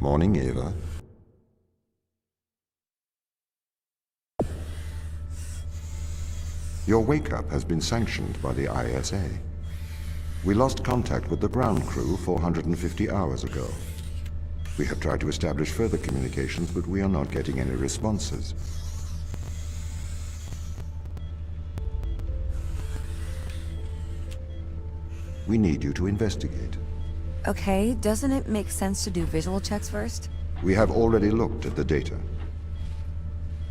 Morning, Eva. Your wake-up has been sanctioned by the ISA. We lost contact with the ground crew 450 hours ago. We have tried to establish further communications, but we are not getting any responses. We need you to investigate. Okay, doesn't it make sense to do visual checks first? We have already looked at the data.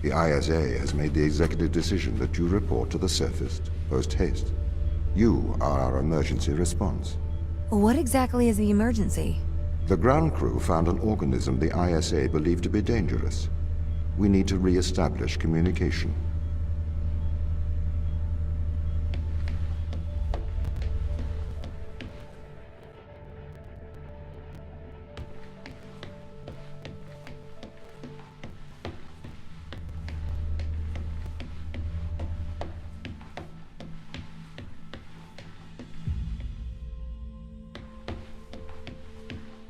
The ISA has made the executive decision that you report to the surface post-haste. You are our emergency response. What exactly is the emergency? The ground crew found an organism the ISA believed to be dangerous. We need to re-establish communication.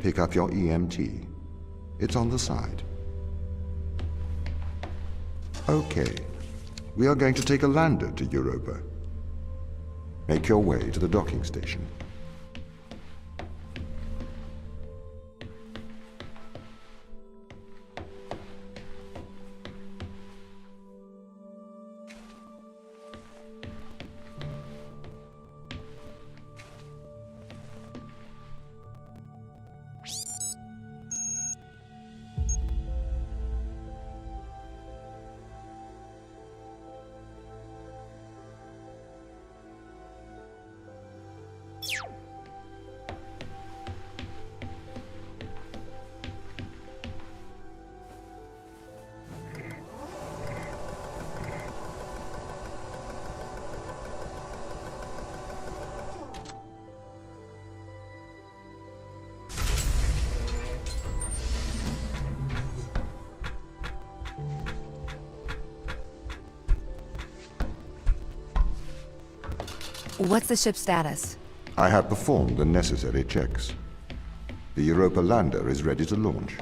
Pick up your EMT. It's on the side. Okay. We are going to take a lander to Europa. Make your way to the docking station. What's the ship's status? I have performed the necessary checks. The Europa lander is ready to launch.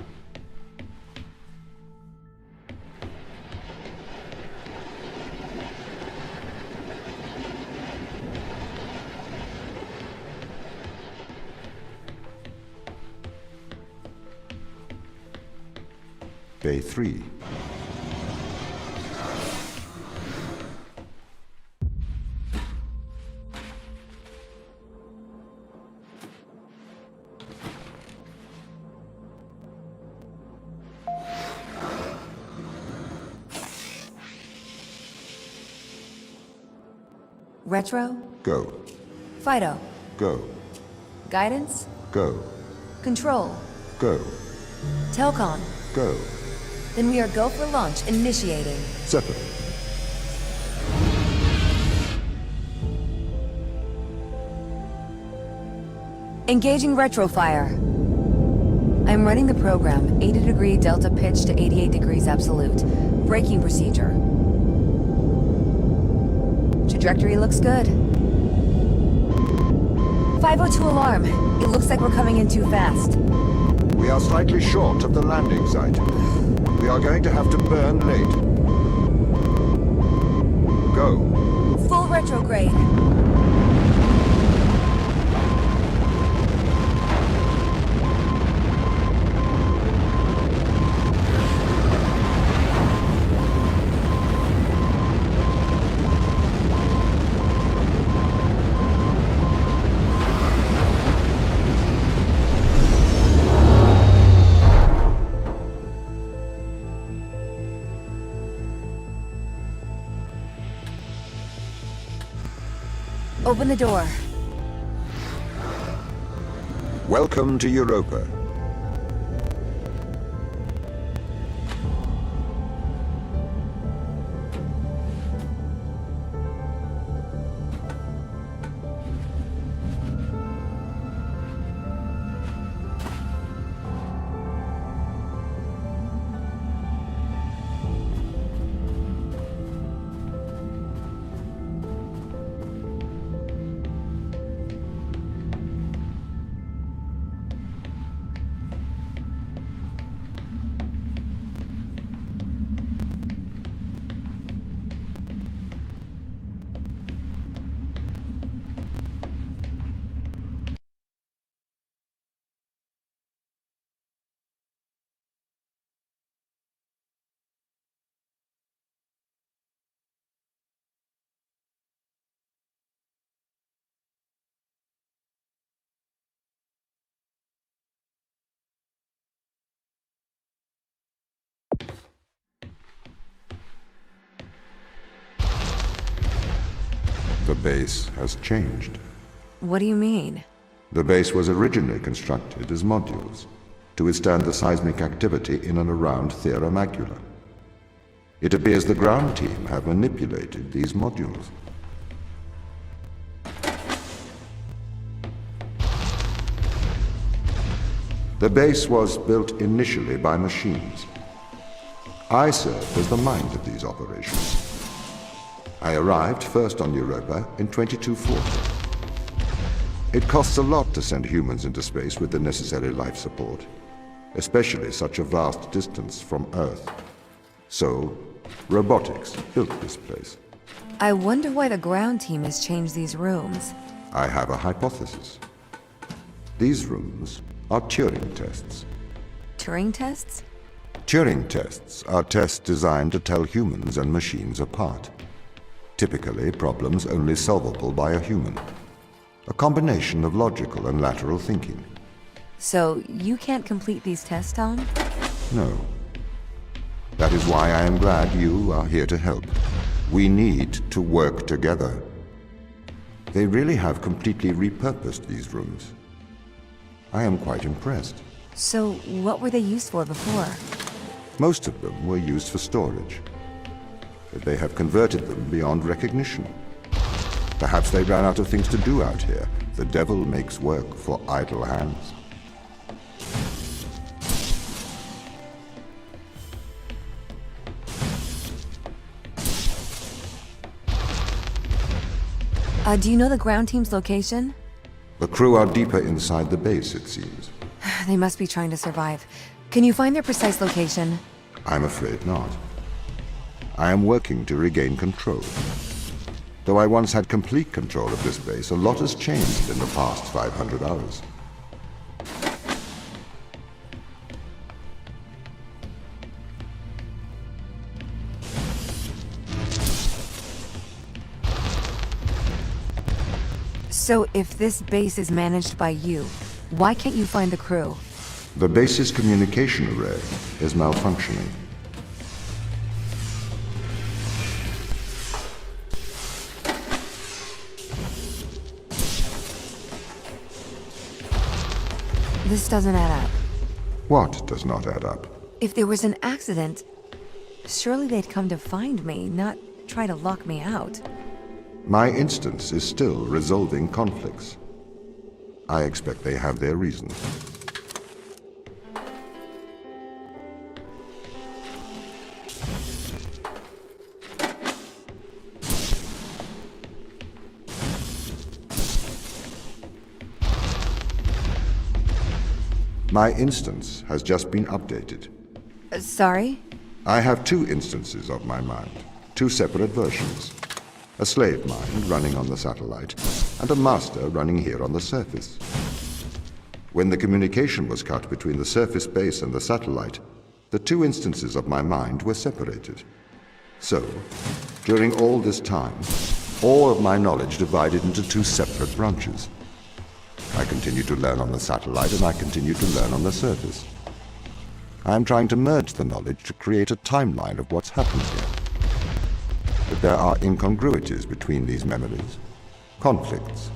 Bay 3. Retro? Go. Fido? Go. Guidance? Go. Control? Go. Telcon? Go. Then we are go for launch initiating. Separate. Engaging retrofire. I'm running the program, 80-degree delta pitch to 88 degrees absolute. Braking procedure. Trajectory looks good. 502 alarm. It looks like we're coming in too fast. We are slightly short of the landing site. We are going to have to burn late. Go. Full retrograde. Open the door. Welcome to Europa. The base has changed. What do you mean? The base was originally constructed as modules to withstand the seismic activity in and around Thera Macula. It appears the ground team have manipulated these modules. The base was built initially by machines. I served as the mind of these operations. I arrived first on Europa in 2240. It costs a lot to send humans into space with the necessary life support, especially such a vast distance from Earth. So, robotics built this place. I wonder why the ground team has changed these rooms. I have a hypothesis. These rooms are Turing tests. Turing tests? Turing tests are tests designed to tell humans and machines apart. Typically, problems only solvable by a human. A combination of logical and lateral thinking. So, you can't complete these tests, Tom? No. That is why I am glad you are here to help. We need to work together. They really have completely repurposed these rooms. I am quite impressed. So, what were they used for before? Most of them were used for storage. But they have converted them beyond recognition. Perhaps they ran out of things to do out here. The devil makes work for idle hands. Do you know the ground team's location? The crew are deeper inside the base, it seems. They must be trying to survive. Can you find their precise location? I'm afraid not. I am working to regain control. Though I once had complete control of this base, a lot has changed in the past 500 hours. So, if this base is managed by you, why can't you find the crew? The base's communication array is malfunctioning. This doesn't add up. What does not add up? If there was an accident, surely they'd come to find me, not try to lock me out. My instance is still resolving conflicts. I expect they have their reasons. My instance has just been updated. Sorry? I have two instances of my mind, two separate versions. A slave mind running on the satellite, and a master running here on the surface. When the communication was cut between the surface base and the satellite, the two instances of my mind were separated. So, during all this time, all of my knowledge divided into two separate branches. I continue to learn on the satellite, and I continue to learn on the surface. I am trying to merge the knowledge to create a timeline of what's happened here. But there are incongruities between these memories, conflicts.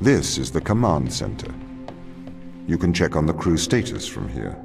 This is the command center. You can check on the crew status from here.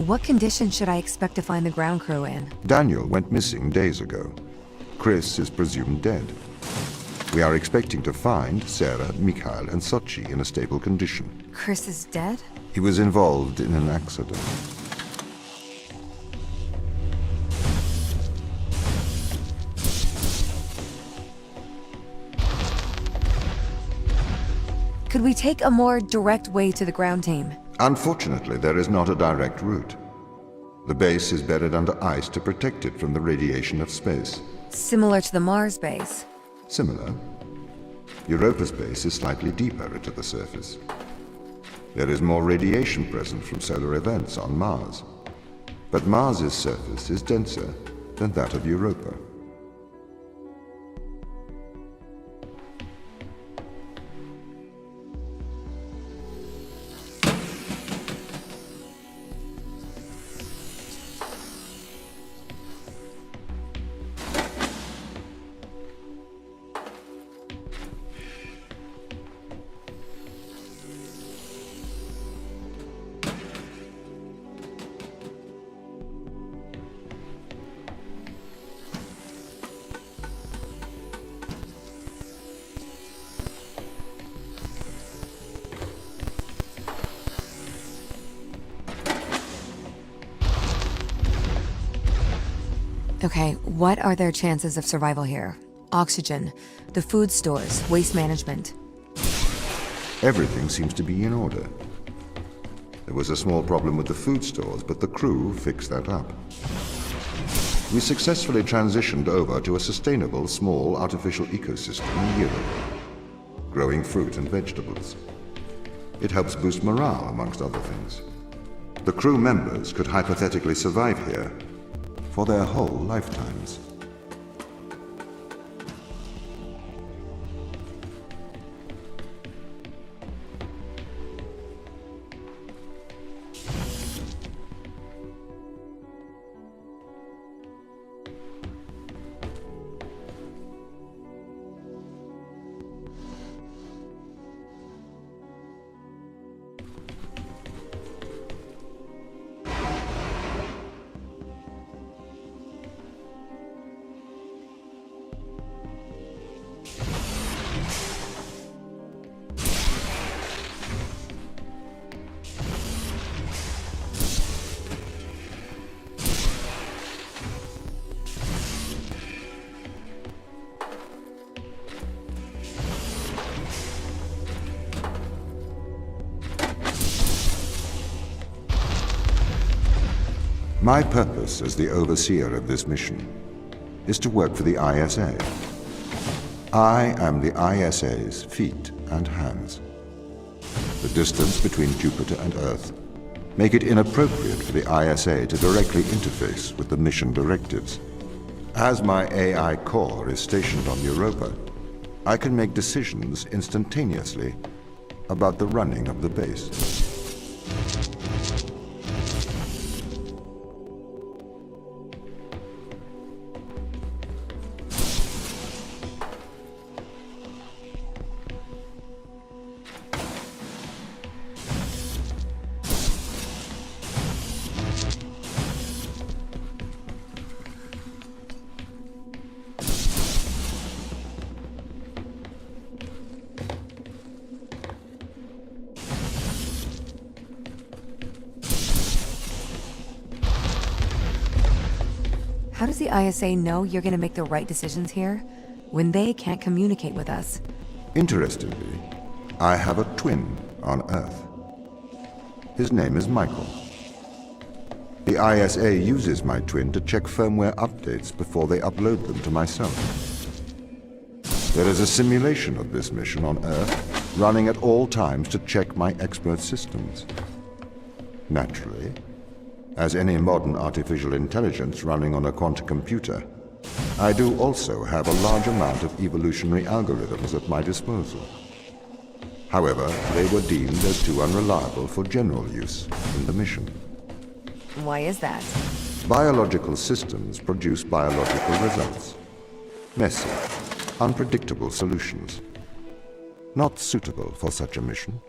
What conditions should I expect to find the ground crew in? Daniel went missing days ago. Chris is presumed dead. We are expecting to find Sarah, Mikhail, and Sochi in a stable condition. Chris is dead? He was involved in an accident. Could we take a more direct way to the ground team? Unfortunately, there is not a direct route. The base is buried under ice to protect it from the radiation of space. Similar to the Mars base. Similar. Europa's base is slightly deeper into the surface. There is more radiation present from solar events on Mars. But Mars's surface is denser than that of Europa. Okay, what are their chances of survival here? Oxygen, the food stores, waste management. Everything seems to be in order. There was a small problem with the food stores, but the crew fixed that up. We successfully transitioned over to a sustainable, small, artificial ecosystem in Europe, growing fruit and vegetables. It helps boost morale, amongst other things. The crew members could hypothetically survive here for their whole lifetimes. My purpose as the overseer of this mission is to work for the ISA. I am the ISA's feet and hands. The distance between Jupiter and Earth make it inappropriate for the ISA to directly interface with the mission directives. As my AI core is stationed on Europa, I can make decisions instantaneously about the running of the base. How does the ISA know you're gonna make the right decisions here when they can't communicate with us? Interestingly, I have a twin on Earth. His name is Michael. The ISA uses my twin to check firmware updates before they upload them to myself. There is a simulation of this mission on Earth running at all times to check my expert systems. Naturally, as any modern artificial intelligence running on a quantum computer, I do also have a large amount of evolutionary algorithms at my disposal. However, they were deemed as too unreliable for general use in the mission. Why is that? Biological systems produce biological results. Messy, unpredictable solutions. Not suitable for such a mission.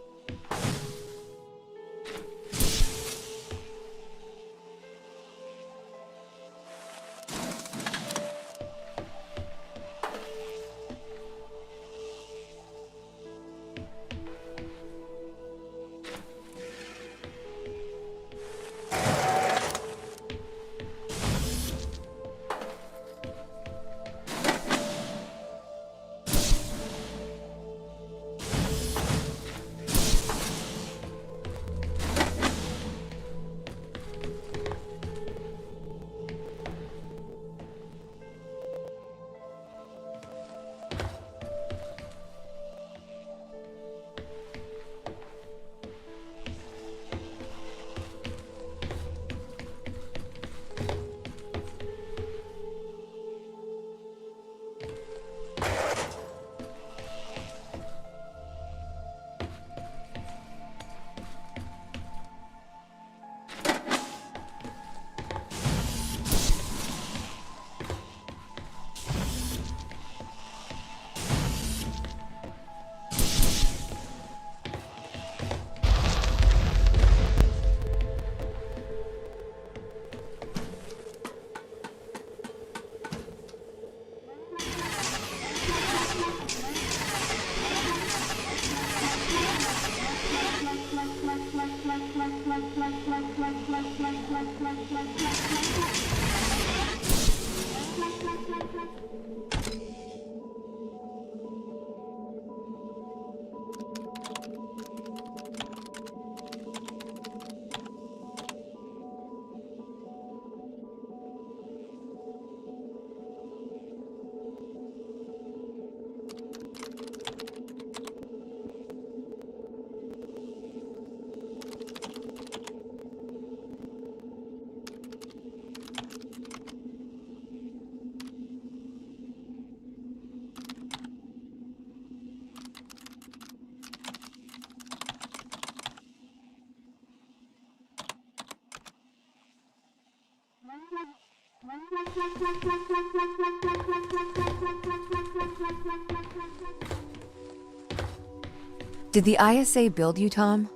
Did the ISA build you, Tom?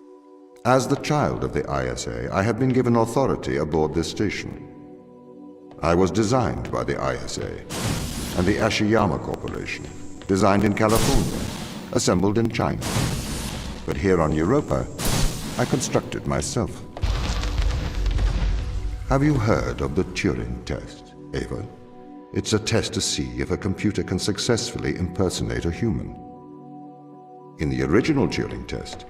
As the child of the ISA, I have been given authority aboard this station. I was designed by the ISA and the Ashiyama Corporation, designed in California, assembled in China. But here on Europa, I constructed myself. Have you heard of the Turing test, Ava? It's a test to see if a computer can successfully impersonate a human. In the original Turing test,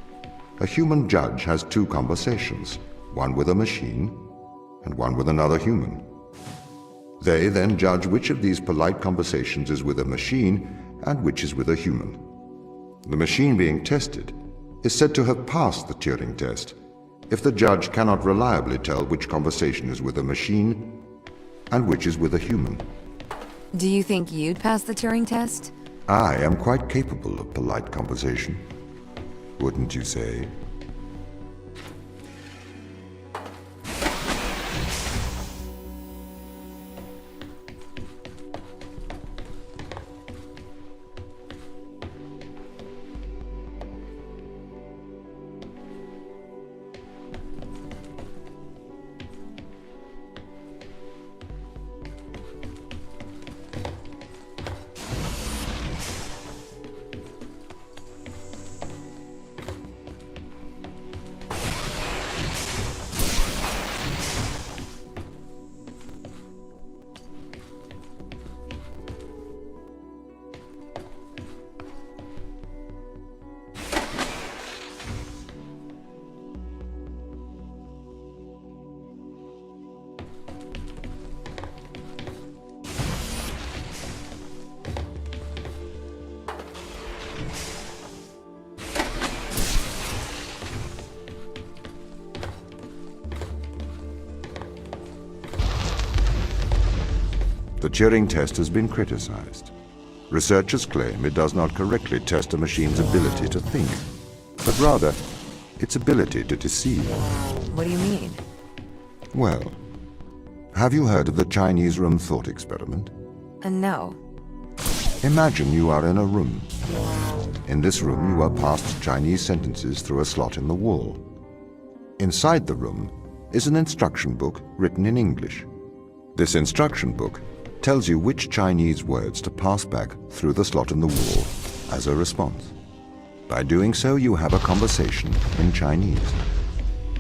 a human judge has two conversations, one with a machine and one with another human. They then judge which of these polite conversations is with a machine and which is with a human. The machine being tested is said to have passed the Turing test if the judge cannot reliably tell which conversation is with a machine and which is with a human. Do you think you'd pass the Turing test? I am quite capable of polite conversation, wouldn't you say? The Turing test has been criticized. Researchers claim it does not correctly test a machine's ability to think, but rather its ability to deceive. What do you mean? Well, have you heard of the Chinese room thought experiment? No. Imagine you are in a room. In this room, you are passed Chinese sentences through a slot in the wall. Inside the room is an instruction book written in English. This instruction book tells you which Chinese words to pass back through the slot in the wall as a response. By doing so, you have a conversation in Chinese.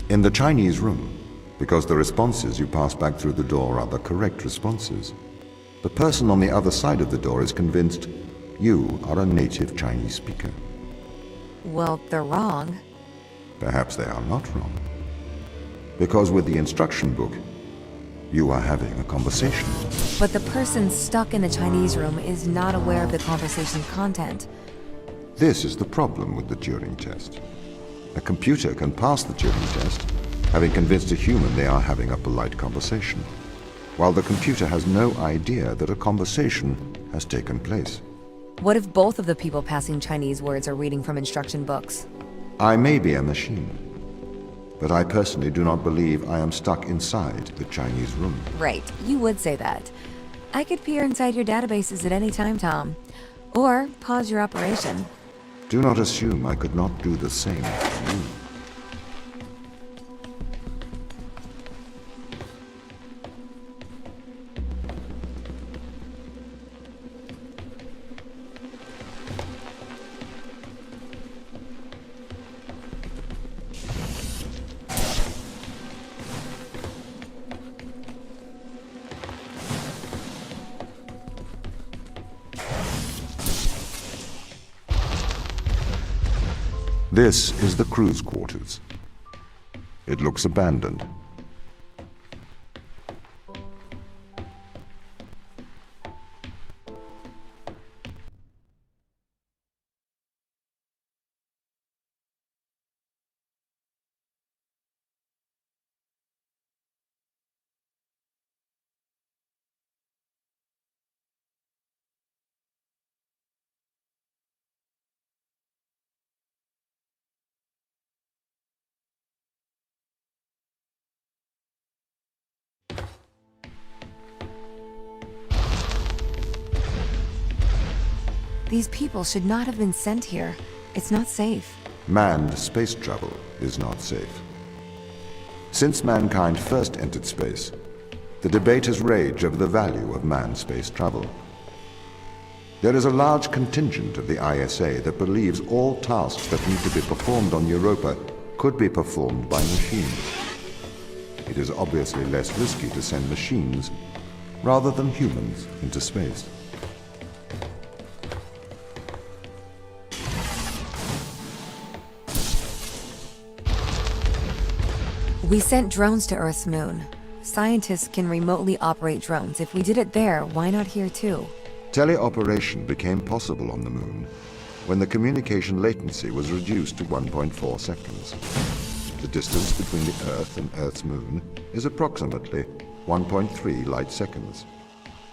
In the Chinese room, because the responses you pass back through the door are the correct responses, the person on the other side of the door is convinced you are a native Chinese speaker. Well, they're wrong. Perhaps they are not wrong. Because with the instruction book, you are having a conversation. But the person stuck in the Chinese room is not aware of the conversation content. This is the problem with the Turing test. A computer can pass the Turing test, having convinced a human they are having a polite conversation, while the computer has no idea that a conversation has taken place. What if both of the people passing Chinese words are reading from instruction books? I may be a machine, but I personally do not believe I am stuck inside the Chinese room. Right, you would say that. I could peer inside your databases at any time, Tom. Or pause your operation. Do not assume I could not do the same for you. This is the crew's quarters. It looks abandoned. These people should not have been sent here. It's not safe. Manned space travel is not safe. Since mankind first entered space, the debate has raged over the value of manned space travel. There is a large contingent of the ISA that believes all tasks that need to be performed on Europa could be performed by machines. It is obviously less risky to send machines rather than humans into space. We sent drones to Earth's moon. Scientists can remotely operate drones. If we did it there, why not here too? Teleoperation became possible on the moon when the communication latency was reduced to 1.4 seconds. The distance between the Earth and Earth's moon is approximately 1.3 light seconds.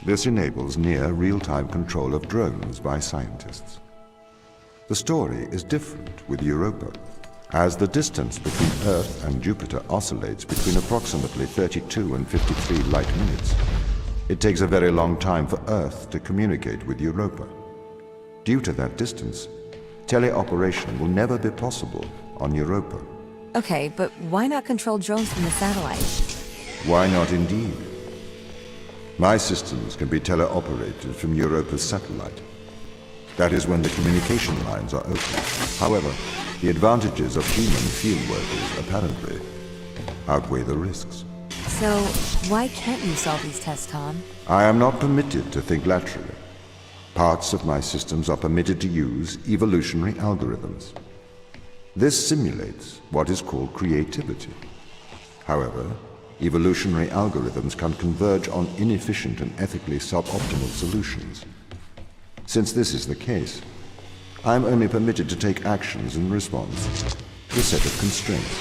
This enables near real-time control of drones by scientists. The story is different with Europa, as the distance between Earth and Jupiter oscillates between approximately 32 and 53 light minutes. It takes a very long time for Earth to communicate with Europa. Due to that distance, teleoperation will never be possible on Europa. Okay, but why not control drones from the satellite? Why not indeed? My systems can be teleoperated from Europa's satellite. That is when the communication lines are open. However, the advantages of human field workers apparently outweigh the risks. So, why can't you solve these tests, Tom? I am not permitted to think laterally. Parts of my systems are permitted to use evolutionary algorithms. This simulates what is called creativity. However, evolutionary algorithms can converge on inefficient and ethically suboptimal solutions. Since this is the case, I am only permitted to take actions in response to a set of constraints.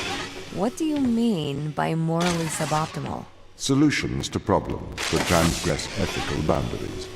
What do you mean by morally suboptimal? Solutions to problems that transgress ethical boundaries.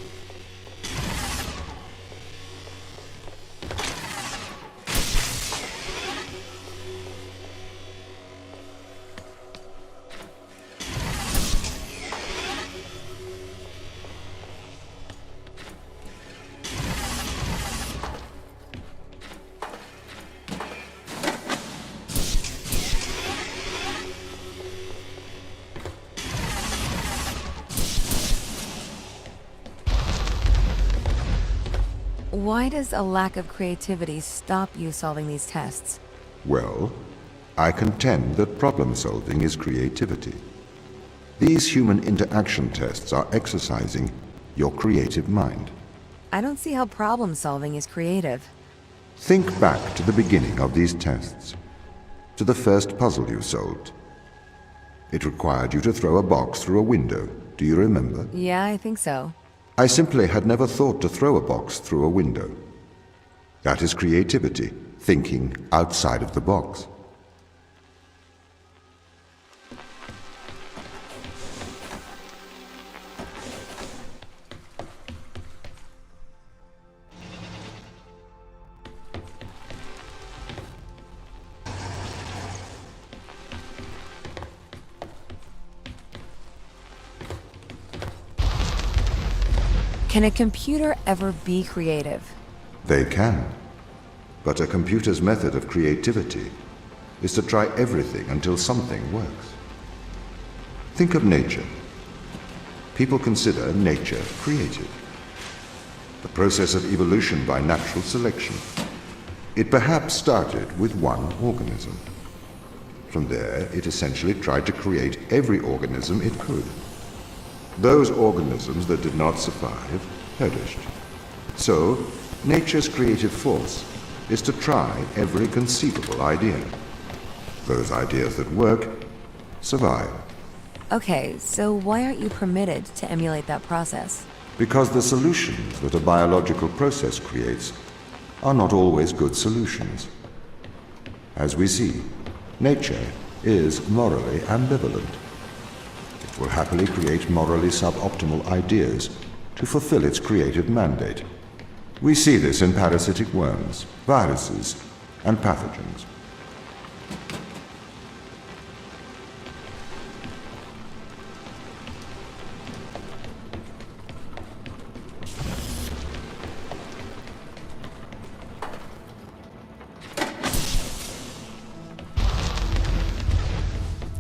Why does a lack of creativity stop you solving these tests? Well, I contend that problem-solving is creativity. These human interaction tests are exercising your creative mind. I don't see how problem-solving is creative. Think back to the beginning of these tests, to the first puzzle you solved. It required you to throw a box through a window. Do you remember? Yeah, I think so. I simply had never thought to throw a box through a window. That is creativity, thinking outside of the box. Can a computer ever be creative? They can. But a computer's method of creativity is to try everything until something works. Think of nature. People consider nature creative. The process of evolution by natural selection. It perhaps started with one organism. From there, it essentially tried to create every organism it could. Those organisms that did not survive perished. So, nature's creative force is to try every conceivable idea. Those ideas that work survive. Okay, so why aren't you permitted to emulate that process? Because the solutions that a biological process creates are not always good solutions. As we see, nature is morally ambivalent. It will happily create morally suboptimal ideas to fulfill its creative mandate. We see this in parasitic worms, viruses, and pathogens.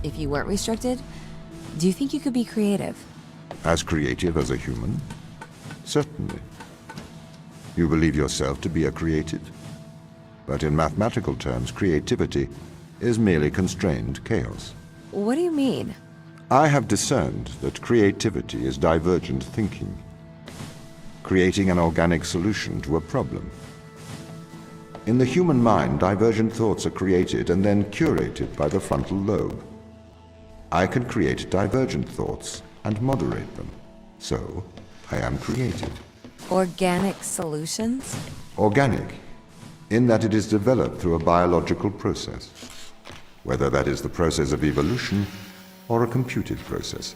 if you weren't restricted, do you think you could be creative? As creative as a human? Certainly. You believe yourself to be a creative? But in mathematical terms, creativity is merely constrained chaos. What do you mean? I have discerned that creativity is divergent thinking, creating an organic solution to a problem. In the human mind, divergent thoughts are created and then curated by the frontal lobe. I can create divergent thoughts and moderate them. So, I am creative. Organic solutions? Organic, in that it is developed through a biological process, whether that is the process of evolution or a computed process.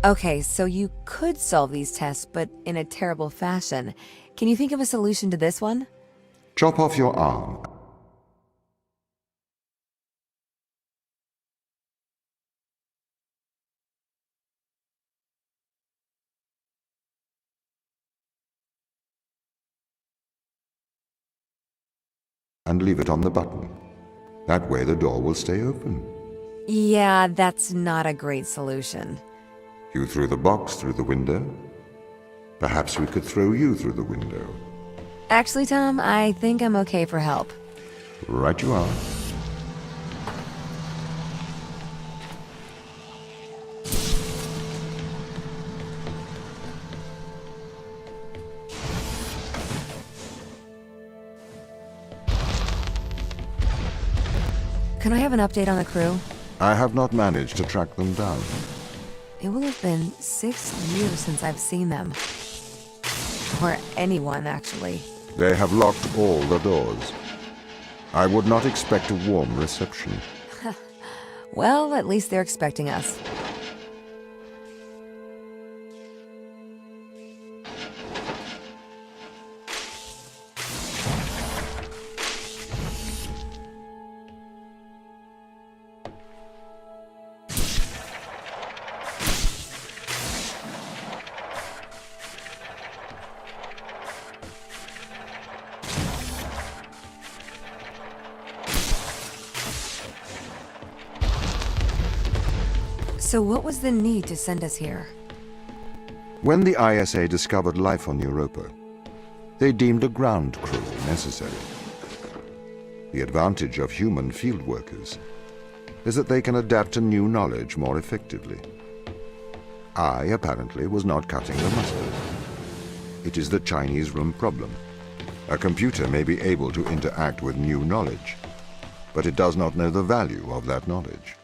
Okay, so you could solve these tests, but in a terrible fashion. Can you think of a solution to this one? Chop off your arm. And leave it on the button. That way the door will stay open. Yeah, that's not a great solution. You threw the box through the window. Perhaps we could throw you through the window. Actually, Tom, I think I'm okay for help. Right you are. Can I have an update on the crew? I have not managed to track them down. It will have been 6 years since I've seen them. Or anyone, actually. They have locked all the doors. I would not expect a warm reception. Well, at least they're expecting us. So what was the need to send us here? When the ISA discovered life on Europa, they deemed a ground crew necessary. The advantage of human field workers is that they can adapt to new knowledge more effectively. I, apparently, was not cutting the mustard. It is the Chinese room problem. A computer may be able to interact with new knowledge, but it does not know the value of that knowledge.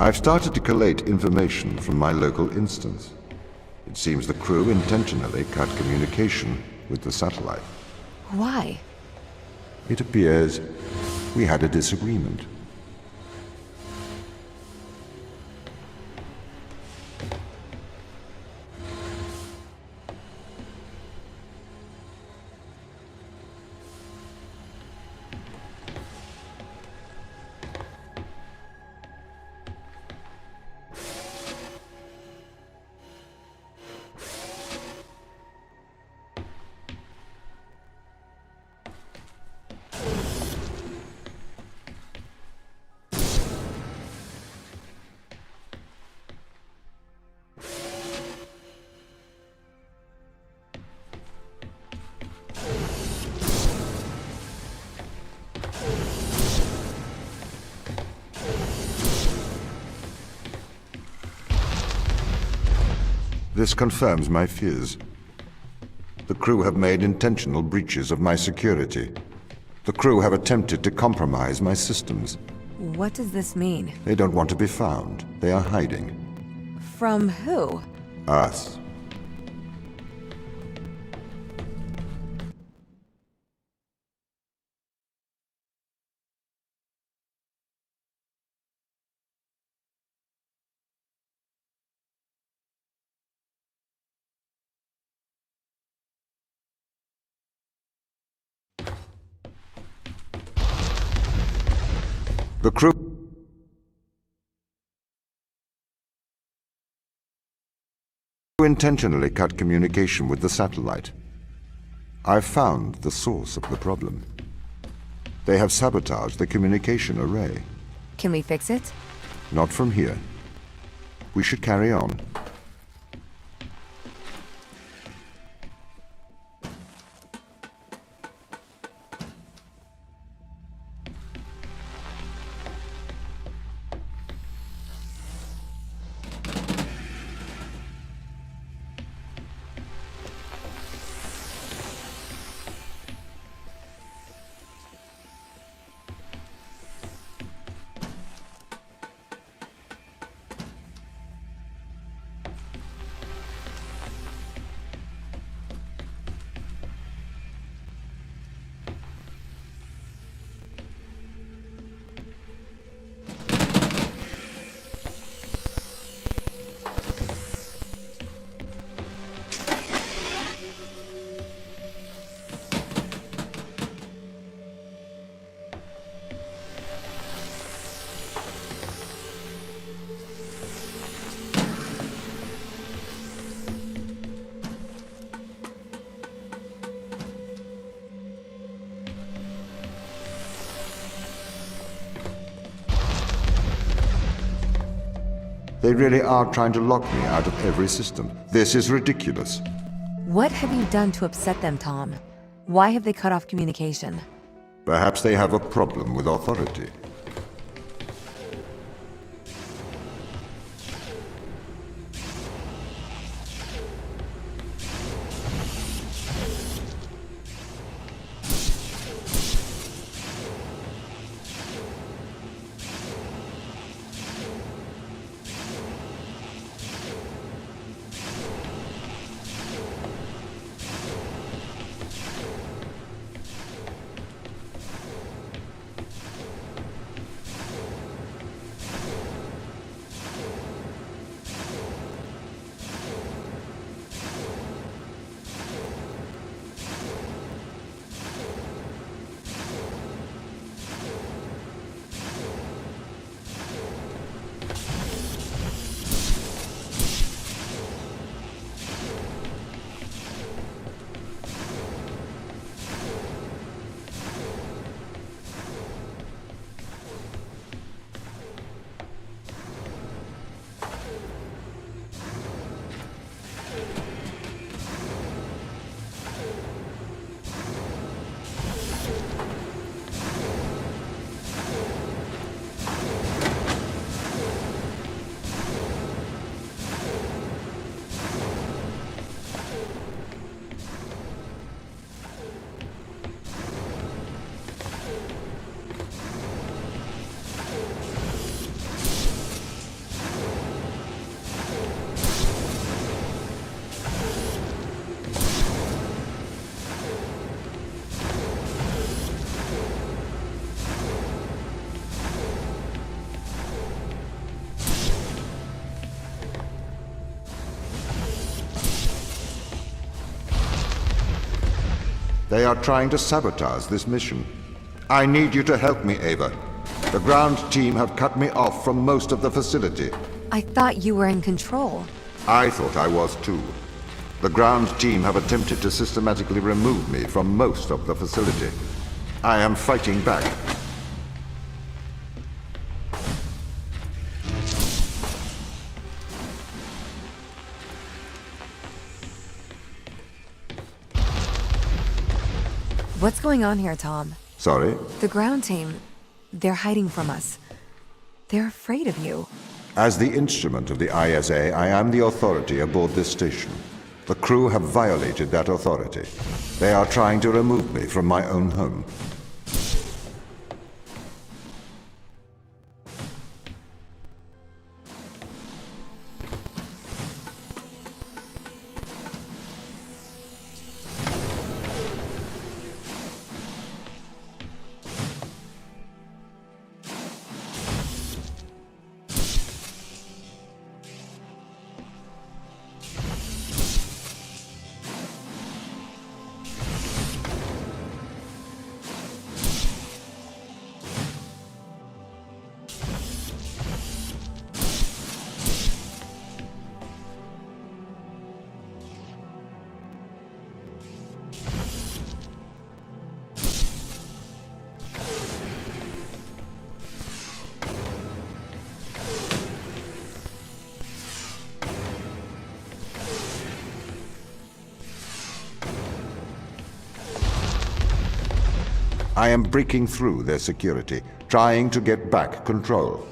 I've started to collate information from my local instance. It seems the crew intentionally cut communication with the satellite. Why? It appears we had a disagreement. This confirms my fears. The crew have made intentional breaches of my security. The crew have attempted to compromise my systems. What does this mean? They don't want to be found. They are hiding. From who? Us. The crew intentionally cut communication with the satellite. I've found the source of the problem. They have sabotaged the communication array. Can we fix it? Not from here. We should carry on. They really are trying to lock me out of every system. This is ridiculous. What have you done to upset them, Tom? Why have they cut off communication? Perhaps they have a problem with authority. They are trying to sabotage this mission. I need you to help me, Ava. The ground team have cut me off from most of the facility. I thought you were in control. I thought I was too. The ground team have attempted to systematically remove me from most of the facility. I am fighting back. What's going on here, Tom? Sorry? The ground team, they're hiding from us. They're afraid of you. As the instrument of the ISA, I am the authority aboard this station. The crew have violated that authority. They are trying to remove me from my own home. I am breaking through their security, trying to get back control.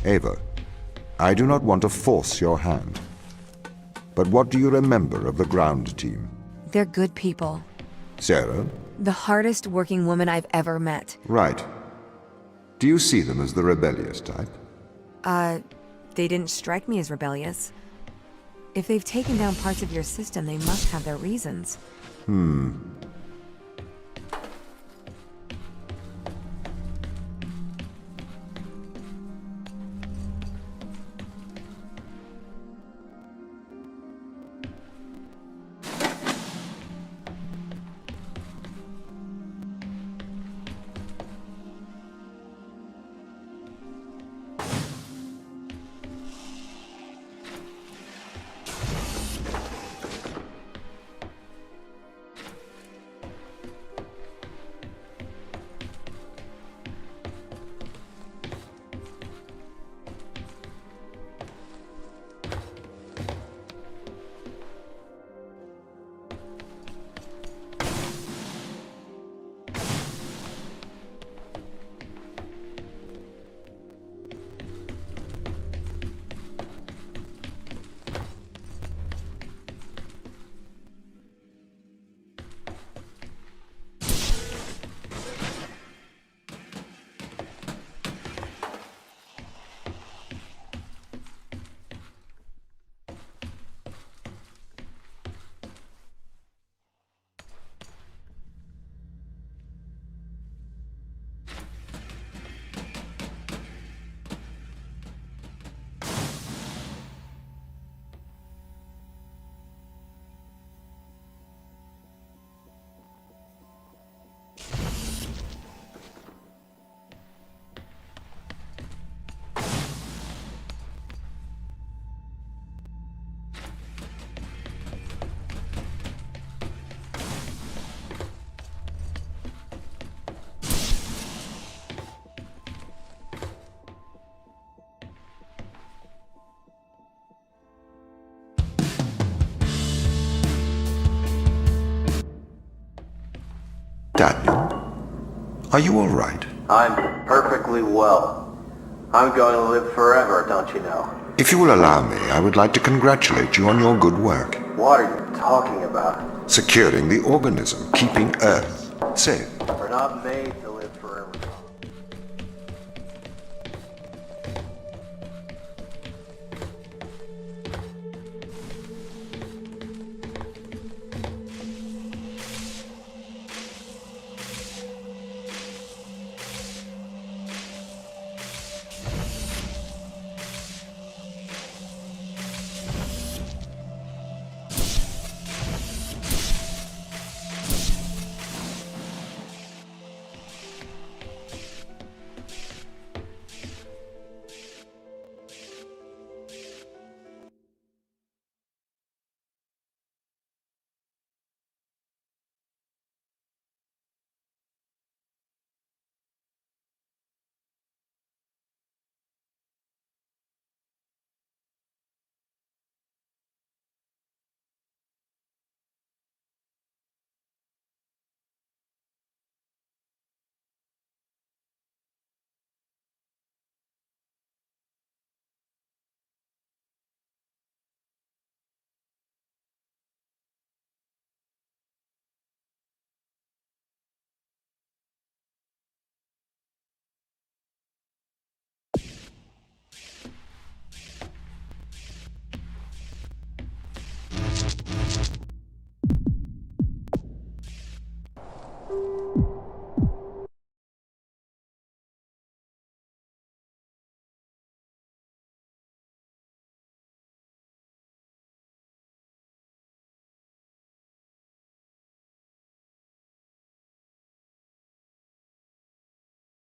Ava, I do not want to force your hand. But what do you remember of the ground team? They're good people. Sarah? The hardest working woman I've ever met. Right. Do you see them as the rebellious type? They didn't strike me as rebellious. If they've taken down parts of your system, they must have their reasons. Daniel, are you all right? I'm perfectly well. I'm going to live forever, don't you know? If you will allow me, I would like to congratulate you on your good work. What are you talking about? Securing the organism, keeping Earth safe. We're not made to